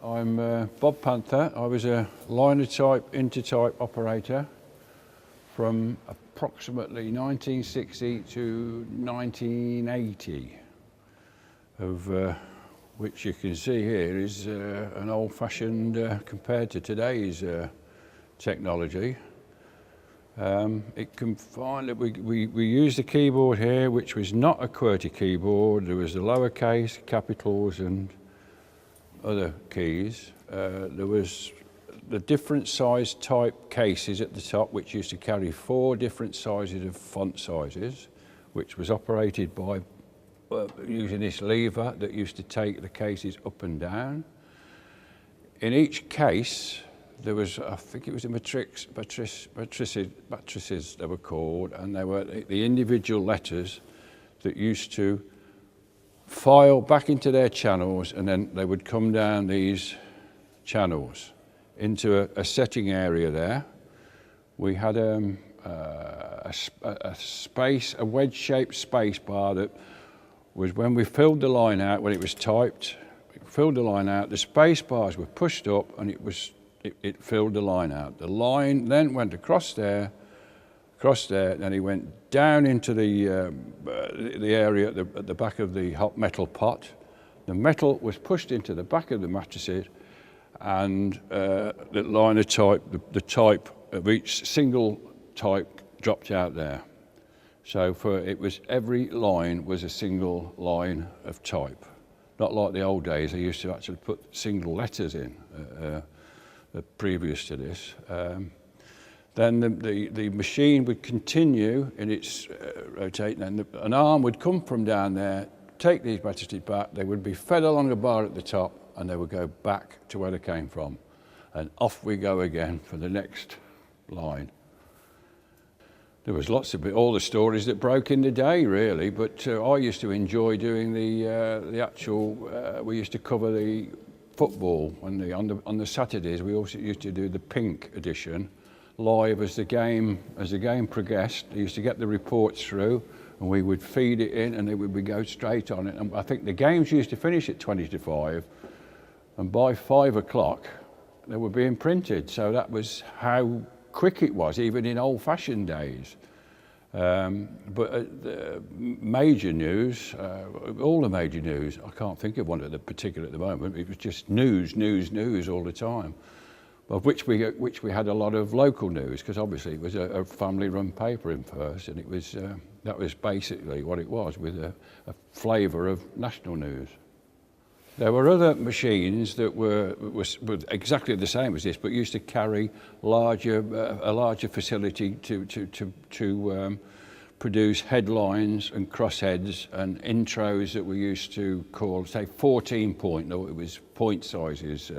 I'm Bob Panther. I was a Linotype intertype operator from approximately 1960 to 1980, of which you can see here is an old-fashioned compared to today's technology. It can find that we used a keyboard here which was not a QWERTY keyboard. There was the lowercase, capitals and other keys. There was the different size type cases at the top which used to carry 4 different sizes of font sizes, which was operated by using this lever that used to take the cases up and down. In each case there was, I think it was a matrices they were called, and they were the individual letters that used to file back into their channels, and then they would come down these channels into a setting area there. We had a wedge-shaped space bar that was when we filled the line out, when it was typed, we filled the line out, the space bars were pushed up and it filled the line out. The line then went across there, then he went down into the area at the back of the hot metal pot. The metal was pushed into the back of the matrices, and the Linotype, the type of each single type dropped out there. So every line was a single line of type. Not like the old days, they used to actually put single letters in previous to this. Then the machine would continue in its rotating, and an arm would come from down there, take these matrices back, they would be fed along a bar at the top, and they would go back to where they came from. And off we go again for the next line. There was lots of all the stories that broke in the day, really, but I used to enjoy doing the actual, we used to cover the football on the Saturdays. We also used to do the pink edition live as the game progressed. They used to get the reports through, and we would feed it in, and then we would go straight on it. And I think the games used to finish at 20 to 5, and by 5 o'clock they were being printed. So that was how quick it was, even in old-fashioned days. But the major news, all the major news, I can't think of one at the particular at the moment. It was just news all the time, of which we had a lot of local news, because obviously it was a family-run paper in first, and it was that was basically what it was, with a flavour of national news. There were other machines that were exactly the same as this, but used to carry a larger facility to produce headlines and crossheads and intros that we used to call, say, 14 point. No, it was point sizes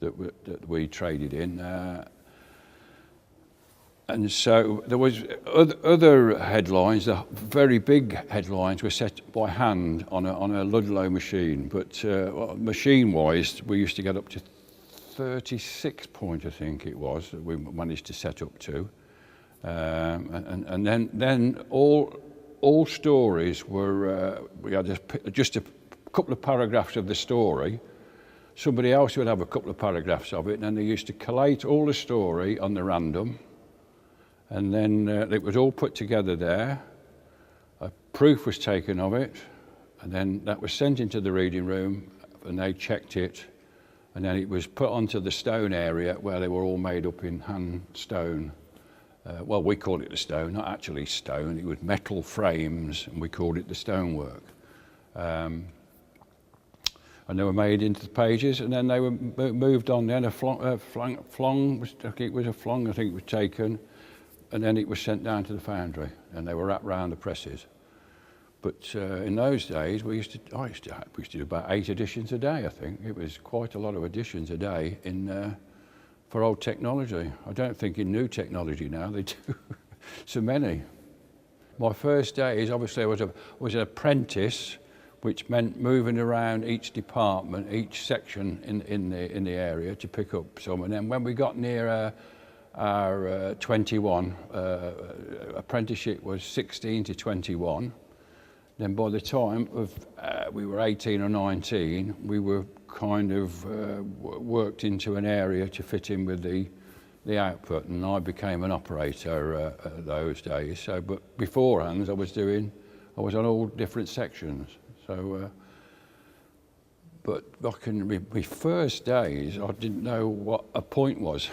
that we traded in. And so there was other headlines. The very big headlines were set by hand on a Ludlow machine, but machine-wise, we used to get up to 36 point, I think it was, that we managed to set up to. And then all stories were, we had just a couple of paragraphs of the story. Somebody else would have a couple of paragraphs of it, and then they used to collate all the story on the random. And then it was all put together there. A proof was taken of it, and then that was sent into the reading room, and they checked it, and then it was put onto the stone area where they were all made up in hand stone. Well, we called it the stone, not actually stone. It was metal frames, and we called it the stonework. And they were made into the pages, and then they were moved on. Then a flong was taken. And then it was sent down to the foundry, and they were wrapped round the presses. But in those days, we used to do about 8 editions a day, I think. It was quite a lot of editions a day for old technology. I don't think in new technology now they do so many. My first days, obviously, I was an apprentice, which meant moving around each department, each section in the area to pick up some. And then when we got near our 21, apprenticeship was 16 to 21. Then by the time we were 18 or 19, we were kind of worked into an area to fit in with the output, and I became an operator those days. So, but beforehand, I was on all different sections. So, but back in my first days, I didn't know what a point was.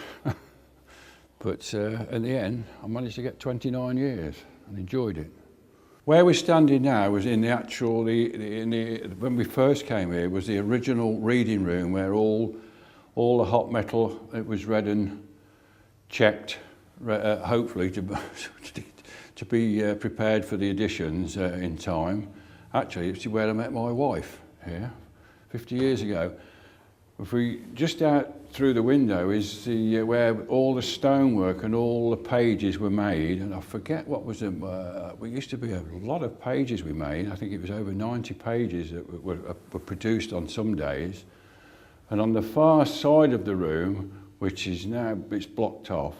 But in the end, I managed to get 29 years and enjoyed it. Where we're standing now was in the actual, when we first came here, was the original reading room where all the hot metal, it was read and checked, hopefully to be prepared for the editions in time. Actually, it's where I met my wife here, 50 years ago. If we just out through the window is where all the stonework and all the pages were made, and I forget what was them. We used to be a lot of pages we made. I think it was over 90 pages that were produced on some days. And on the far side of the room, which is now it's blocked off,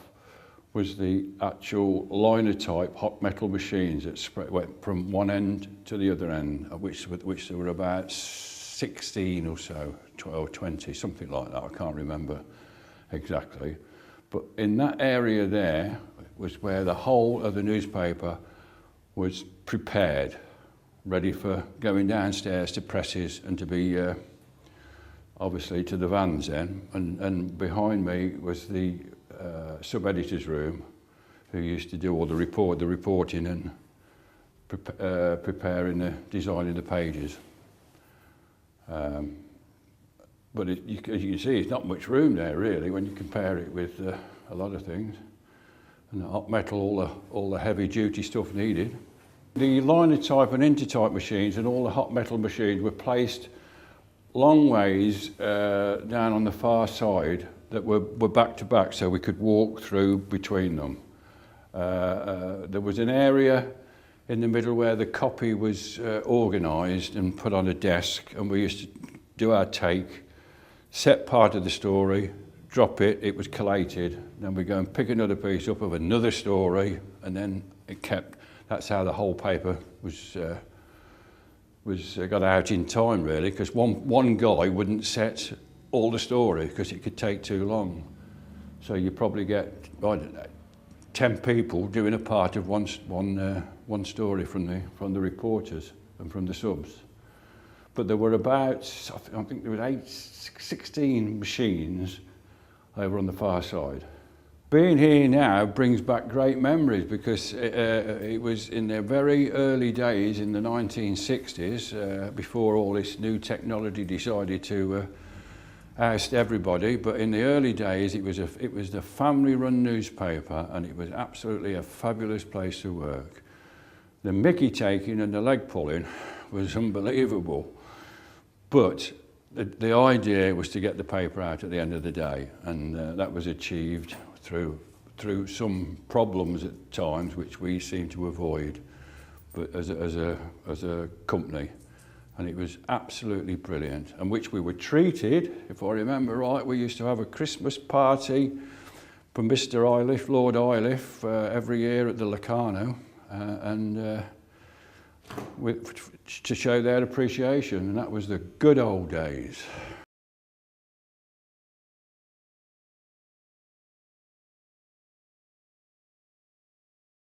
was the actual Linotype hot metal machines that went from one end to the other end, of which there were about 16 or so, 12, 20, something like that. I can't remember exactly. But in that area there was where the whole of the newspaper was prepared, ready for going downstairs to presses and to be, obviously, to the vans then. And behind me was the sub-editor's room, who used to do all the reporting and preparing designing the pages. But as you can see, it's not much room there really when you compare it with a lot of things. And the hot metal, all the heavy duty stuff needed. The Linotype and Intertype machines and all the hot metal machines were placed long ways down on the far side that were back to back, so we could walk through between them. There was an area in the middle where the copy was organised and put on a desk, and we used to do our take, set part of the story, drop it, it was collated, then we go and pick another piece up of another story, and then it kept, that's how the whole paper was got out in time really, because one guy wouldn't set all the story because it could take too long. So you probably get, I don't know, 10 people doing a part of one story from the reporters and from the subs. But there were about, I think there were 16 machines over on the far side. Being here now brings back great memories because it was in the very early days in the 1960s, before all this new technology decided to oust everybody. But in the early days, it was the family-run newspaper, and it was absolutely a fabulous place to work. The mickey taking and the leg pulling was unbelievable, but the idea was to get the paper out at the end of the day, and that was achieved through some problems at times, which we seem to avoid, but as a company. And it was absolutely brilliant, and which we were treated, if I remember right, we used to have a Christmas party for Mr. Iliff, Lord Iliff, every year at the Locarno, to show their appreciation, and that was the good old days.